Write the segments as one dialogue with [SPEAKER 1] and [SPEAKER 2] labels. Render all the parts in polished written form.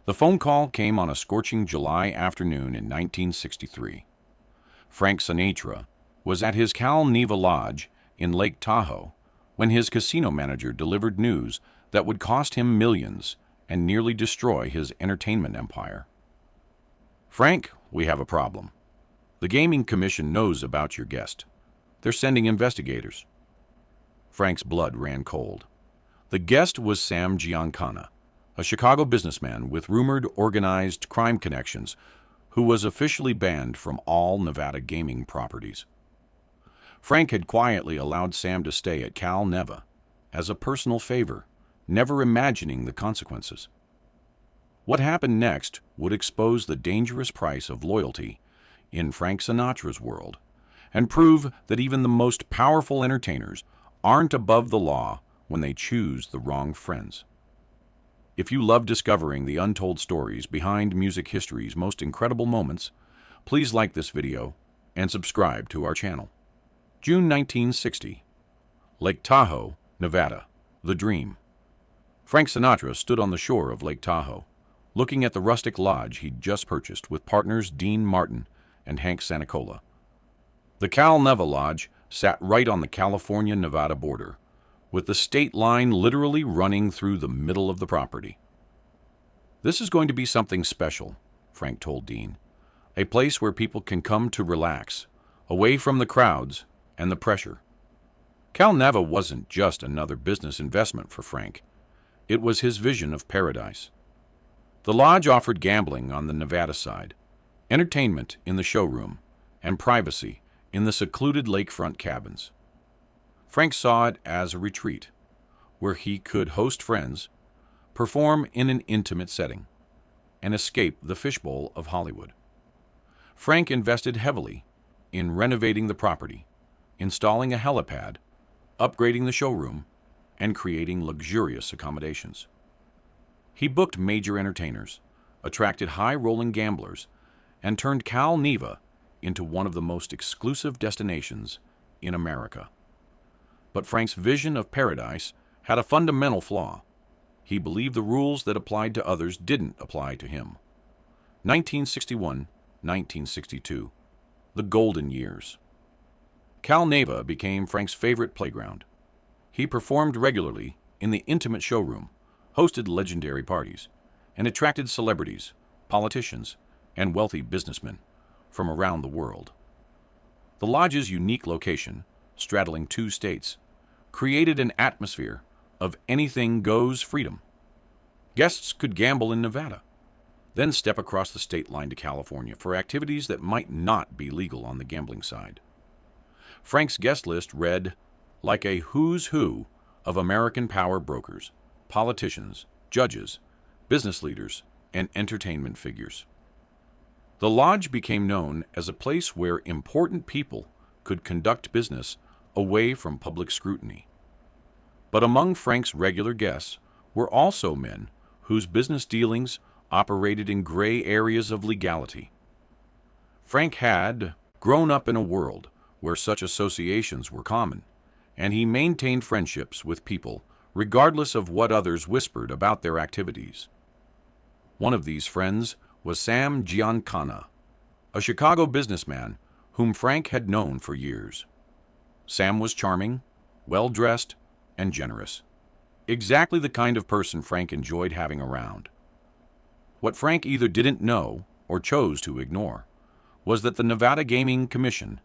[SPEAKER 1] The phone call came on a scorching July afternoon in 1963. Frank Sinatra was at his Cal Neva Lodge in Lake Tahoe when his casino manager delivered news that would cost him millions and nearly destroy his entertainment empire. "Frank, we have a problem. The Gaming Commission knows about your guest. They're sending investigators." Frank's blood ran cold. The guest was Sam Giancana, a Chicago businessman with rumored organized crime connections who was officially banned from all Nevada gaming properties. Frank had quietly allowed Sam to stay at Cal Neva as a personal favor, never imagining the consequences. What happened next would expose the dangerous price of loyalty in Frank Sinatra's world and prove that even the most powerful entertainers aren't above the law when they choose the wrong friends. If you love discovering the untold stories behind music history's most incredible moments, please like this video and subscribe to our channel. June 1960. Lake Tahoe, Nevada. The Dream. Frank Sinatra stood on the shore of Lake Tahoe, looking at the rustic lodge he'd just purchased with partners Dean Martin and Hank Sanicola. The Cal Neva Lodge sat right on the California-Nevada border, with the state line literally running through the middle of the property. "This is going to be something special," Frank told Dean. "A place where people can come to relax, away from the crowds and the pressure." Cal Neva wasn't just another business investment for Frank. It was his vision of paradise. The lodge offered gambling on the Nevada side, entertainment in the showroom, and privacy in the secluded lakefront cabins. Frank saw it as a retreat, where he could host friends, perform in an intimate setting, and escape the fishbowl of Hollywood. Frank invested heavily in renovating the property, installing a helipad, upgrading the showroom, and creating luxurious accommodations. He booked major entertainers, attracted high-rolling gamblers, and turned Cal Neva into one of the most exclusive destinations in America. But Frank's vision of paradise had a fundamental flaw. He believed the rules that applied to others didn't apply to him. 1961, 1962. The golden years. Cal Neva became Frank's favorite playground. He performed regularly in the intimate showroom, hosted legendary parties, and attracted celebrities, politicians, and wealthy businessmen from around the world. The lodge's unique location, straddling two states, created an atmosphere of anything-goes freedom. Guests could gamble in Nevada, then step across the state line to California for activities that might not be legal on the gambling side. Frank's guest list read like a who's who of American power brokers, politicians, judges, business leaders, and entertainment figures. The lodge became known as a place where important people could conduct business away from public scrutiny. But among Frank's regular guests were also men whose business dealings operated in gray areas of legality. Frank had grown up in a world where such associations were common, and he maintained friendships with people regardless of what others whispered about their activities. One of these friends was Sam Giancana, a Chicago businessman whom Frank had known for years. Sam was charming, well-dressed, and generous. Exactly the kind of person Frank enjoyed having around. What Frank either didn't know or chose to ignore was that the Nevada Gaming Commission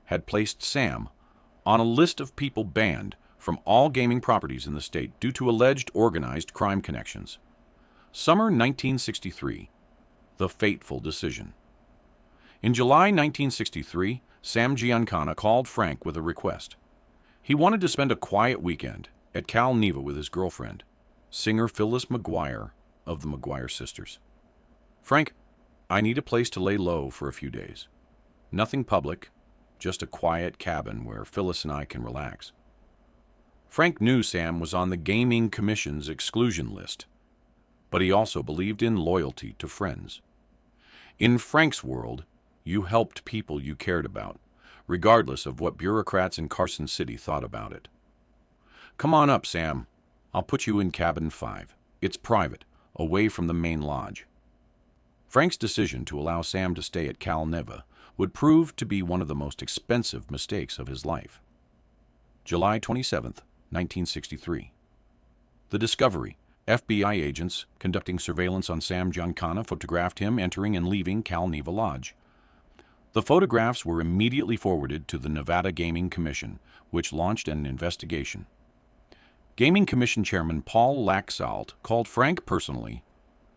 [SPEAKER 1] had placed Sam on a list of people banned from all gaming properties in the state due to alleged organized crime connections. Summer 1963. The fateful decision. In July 1963, Sam Giancana called Frank with a request. He wanted to spend a quiet weekend at Cal Neva with his girlfriend, singer Phyllis McGuire of the McGuire Sisters. "Frank, I need a place to lay low for a few days. Nothing public, just a quiet cabin where Phyllis and I can relax." Frank knew Sam was on the Gaming Commission's exclusion list, but he also believed in loyalty to friends. In Frank's world, you helped people you cared about, regardless of what bureaucrats in Carson City thought about it. "Come on up, Sam. I'll put you in cabin 5. It's private, away from the main lodge. Frank's decision to allow Sam to stay at Cal Neva would prove to be one of the most expensive mistakes of his life. July 27, 1963. The discovery. FBI agents conducting surveillance on Sam Giancana photographed him entering and leaving Cal Neva Lodge. The photographs were immediately forwarded to the Nevada Gaming Commission, which launched an investigation. Gaming Commission Chairman Paul Laxalt called Frank personally.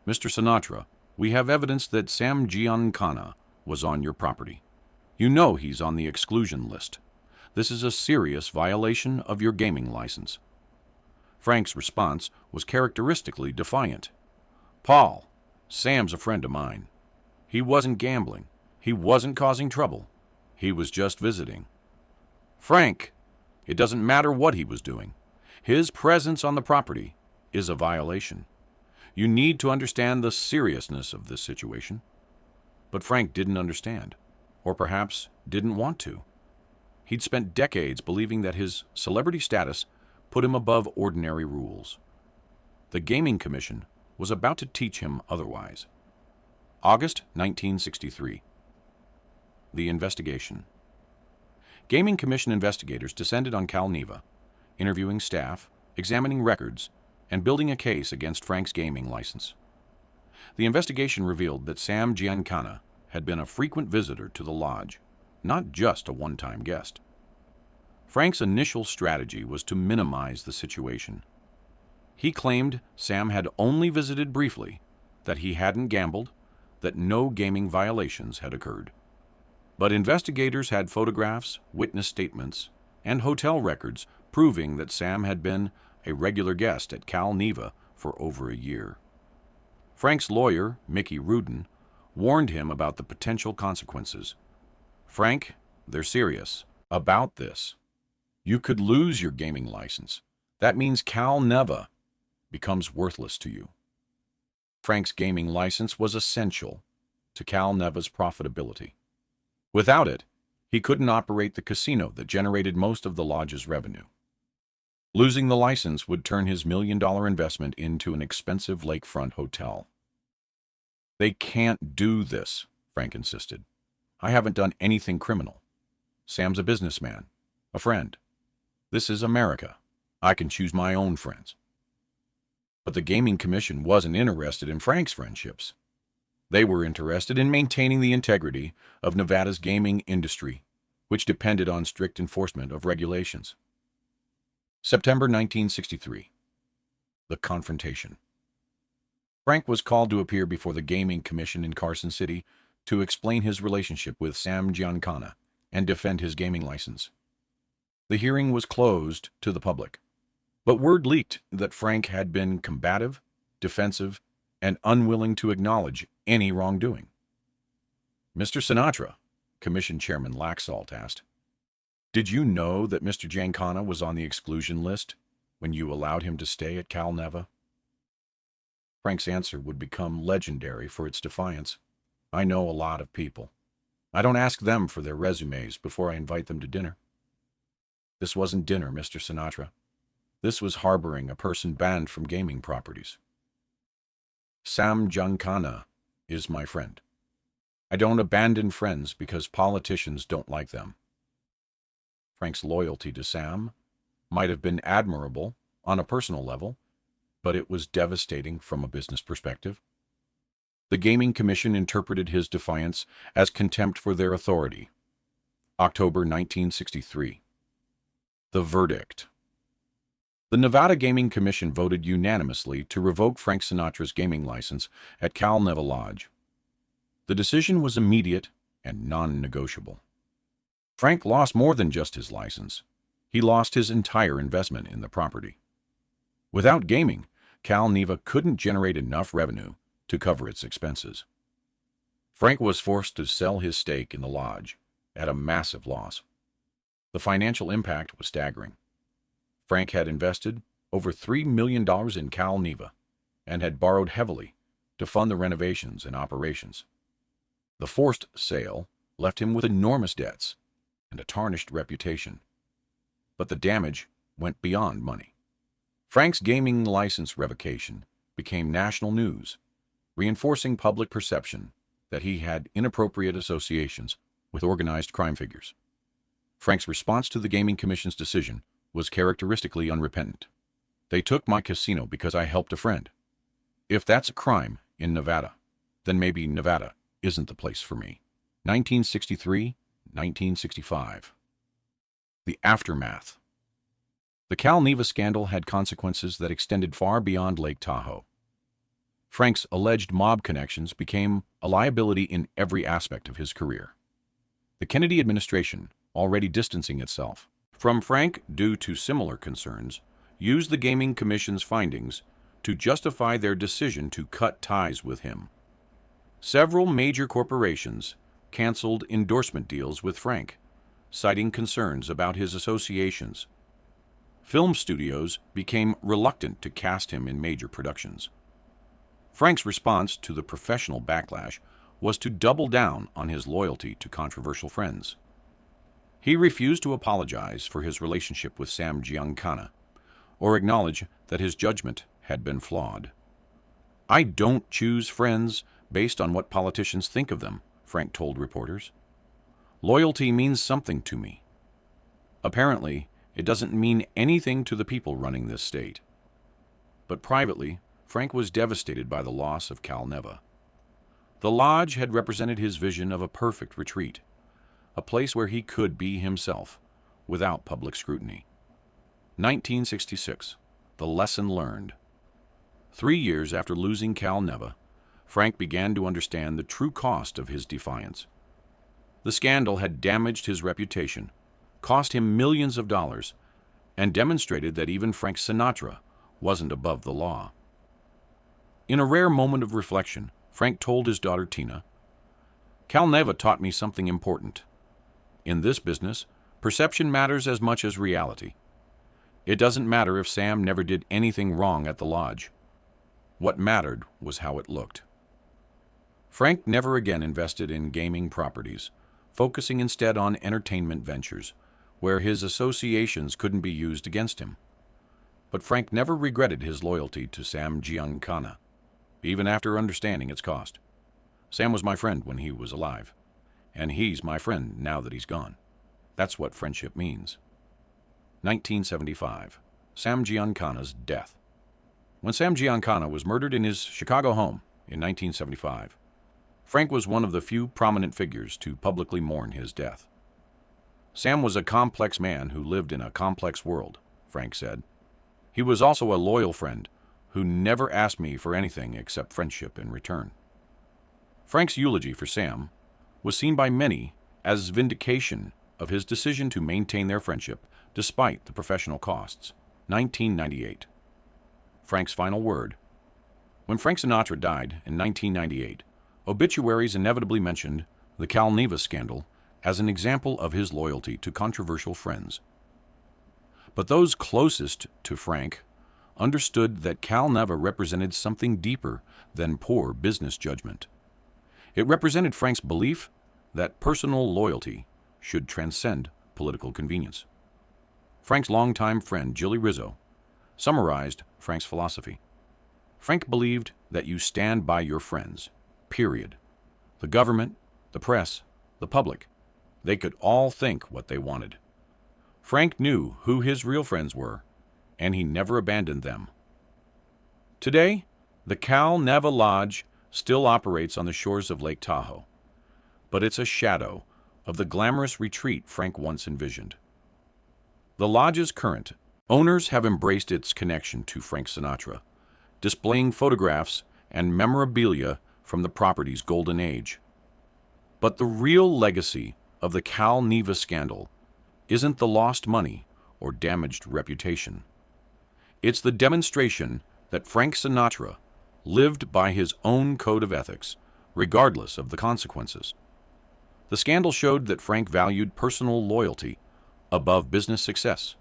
[SPEAKER 1] "Mr. Sinatra, we have evidence that Sam Giancana was on your property. You know he's on the exclusion list. This is a serious violation of your gaming license." Frank's response was characteristically defiant. "Paul, Sam's a friend of mine. He wasn't gambling. He wasn't causing trouble. He was just visiting." "Frank, it doesn't matter what he was doing. His presence on the property is a violation. You need to understand the seriousness of this situation." But Frank didn't understand, or perhaps didn't want to. He'd spent decades believing that his celebrity status put him above ordinary rules. The Gaming Commission was about to teach him otherwise. August 1963. The investigation. Gaming Commission investigators descended on Cal Neva, interviewing staff, examining records, and building a case against Frank's gaming license. The investigation revealed that Sam Giancana had been a frequent visitor to the lodge, not just a one-time guest. Frank's initial strategy was to minimize the situation. He claimed Sam had only visited briefly, that he hadn't gambled, that no gaming violations had occurred. But investigators had photographs, witness statements, and hotel records proving that Sam had been a regular guest at Cal Neva for over a year. Frank's lawyer, Mickey Rudin, warned him about the potential consequences. "Frank, they're serious about this. You could lose your gaming license. That means Cal Neva becomes worthless to you." Frank's gaming license was essential to Cal Neva's profitability. Without it, he couldn't operate the casino that generated most of the lodge's revenue. Losing the license would turn his $1 million investment into an expensive lakefront hotel. "They can't do this," Frank insisted. "I haven't done anything criminal. Sam's a businessman, a friend. This is America. I can choose my own friends." But the Gaming Commission wasn't interested in Frank's friendships. They were interested in maintaining the integrity of Nevada's gaming industry, which depended on strict enforcement of regulations. September 1963. The confrontation. Frank was called to appear before the Gaming Commission in Carson City to explain his relationship with Sam Giancana and defend his gaming license. The hearing was closed to the public, but word leaked that Frank had been combative, defensive, and unwilling to acknowledge any wrongdoing. "Mr. Sinatra," Commission Chairman Laxalt asked, "did you know that Mr. Giancana was on the exclusion list when you allowed him to stay at Cal Neva?" Frank's answer would become legendary for its defiance. "I know a lot of people. I don't ask them for their resumes before I invite them to dinner." This wasn't dinner, Mr. Sinatra. This was harboring a person banned from gaming properties. "Sam Giancana is my friend. I don't abandon friends because politicians don't like them." Frank's loyalty to Sam might have been admirable on a personal level, but it was devastating from a business perspective. The Gaming Commission interpreted his defiance as contempt for their authority. October 1963. The verdict. The Nevada Gaming Commission voted unanimously to revoke Frank Sinatra's gaming license at Cal Neva Lodge. The decision was immediate and non-negotiable. Frank lost more than just his license. He lost his entire investment in the property. Without gaming, Cal Neva couldn't generate enough revenue to cover its expenses. Frank was forced to sell his stake in the lodge at a massive loss. The financial impact was staggering. Frank had invested over $3 million in Cal Neva and had borrowed heavily to fund the renovations and operations. The forced sale left him with enormous debts and a tarnished reputation. But the damage went beyond money. Frank's gaming license revocation became national news. reinforcing public perception that he had inappropriate associations with organized crime figures. Frank's response to the Gaming Commission's decision was characteristically unrepentant. "They took my casino because I helped a friend. If that's a crime in Nevada, then maybe Nevada isn't the place for me." 1963, 1965. The aftermath. The Cal Neva scandal had consequences that extended far beyond Lake Tahoe. Frank's alleged mob connections became a liability in every aspect of his career. The Kennedy administration, already distancing itself from Frank due to similar concerns, used the Gaming Commission's findings to justify their decision to cut ties with him. Several major corporations canceled endorsement deals with Frank, citing concerns about his associations. Film studios became reluctant to cast him in major productions. Frank's response to the professional backlash was to double down on his loyalty to controversial friends. He refused to apologize for his relationship with Sam Giancana or acknowledge that his judgment had been flawed. "I don't choose friends based on what politicians think of them," Frank told reporters. "Loyalty means something to me. Apparently, it doesn't mean anything to the people running this state." But privately, Frank was devastated by the loss of Cal Neva. The lodge had represented his vision of a perfect retreat, a place where he could be himself without public scrutiny. 1966. The lesson learned. 3 years after losing Cal Neva, Frank began to understand the true cost of his defiance. The scandal had damaged his reputation, cost him millions of dollars, and demonstrated that even Frank Sinatra wasn't above the law. In a rare moment of reflection, Frank told his daughter Tina, "Cal Neva taught me something important. In this business, perception matters as much as reality. It doesn't matter if Sam never did anything wrong at the lodge. What mattered was how it looked." Frank never again invested in gaming properties, focusing instead on entertainment ventures, where his associations couldn't be used against him. But Frank never regretted his loyalty to Sam Giancana, even after understanding its cost. "Sam was my friend when he was alive, and he's my friend now that he's gone. That's what friendship means." 1975. Sam Giancana's death. When Sam Giancana was murdered in his Chicago home in 1975, Frank was one of the few prominent figures to publicly mourn his death. "Sam was a complex man who lived in a complex world," Frank said. "He was also a loyal friend who never asked me for anything except friendship in return." Frank's eulogy for Sam was seen by many as vindication of his decision to maintain their friendship despite the professional costs. 1998. Frank's final word. When Frank Sinatra died in 1998, obituaries inevitably mentioned the Cal Neva scandal as an example of his loyalty to controversial friends. But those closest to Frank understood that Cal Neva represented something deeper than poor business judgment. It represented Frank's belief that personal loyalty should transcend political convenience. Frank's longtime friend, Jilly Rizzo, summarized Frank's philosophy. "Frank believed that you stand by your friends, period. The government, the press, the public, they could all think what they wanted. Frank knew who his real friends were, and he never abandoned them." Today, the Cal Neva Lodge still operates on the shores of Lake Tahoe, but it's a shadow of the glamorous retreat Frank once envisioned. The lodge's current owners have embraced its connection to Frank Sinatra, displaying photographs and memorabilia from the property's golden age. But the real legacy of the Cal Neva scandal isn't the lost money or damaged reputation. It's the demonstration that Frank Sinatra lived by his own code of ethics, regardless of the consequences. The scandal showed that Frank valued personal loyalty above business success,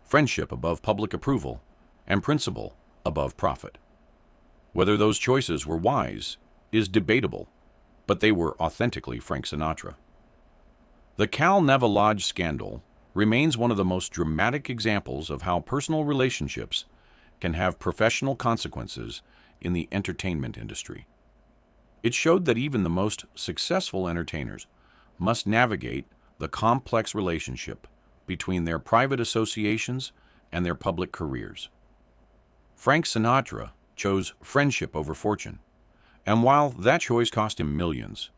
[SPEAKER 1] friendship above public approval, and principle above profit. Whether those choices were wise is debatable, but they were authentically Frank Sinatra. The Cal Neva Lodge scandal remains one of the most dramatic examples of how personal relationships can have professional consequences in the entertainment industry. It showed that even the most successful entertainers must navigate the complex relationship between their private associations and their public careers. Frank Sinatra chose friendship over fortune, and while that choice cost him millions,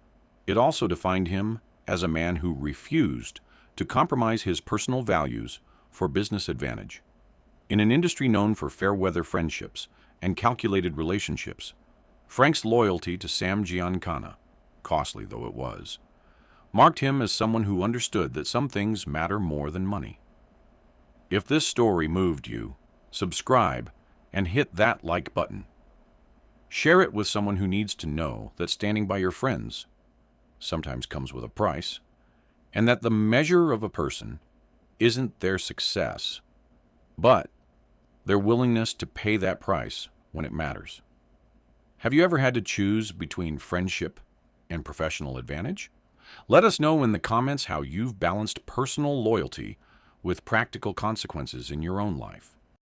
[SPEAKER 1] it also defined him as a man who refused to compromise his personal values for business advantage. In an industry known for fair-weather friendships and calculated relationships, Frank's loyalty to Sam Giancana, costly though it was, marked him as someone who understood that some things matter more than money. If this story moved you, subscribe and hit that like button. Share it with someone who needs to know that standing by your friends sometimes comes with a price, and that the measure of a person isn't their success, but their willingness to pay that price when it matters. Have you ever had to choose between friendship and professional advantage? Let us know in the comments how you've balanced personal loyalty with practical consequences in your own life.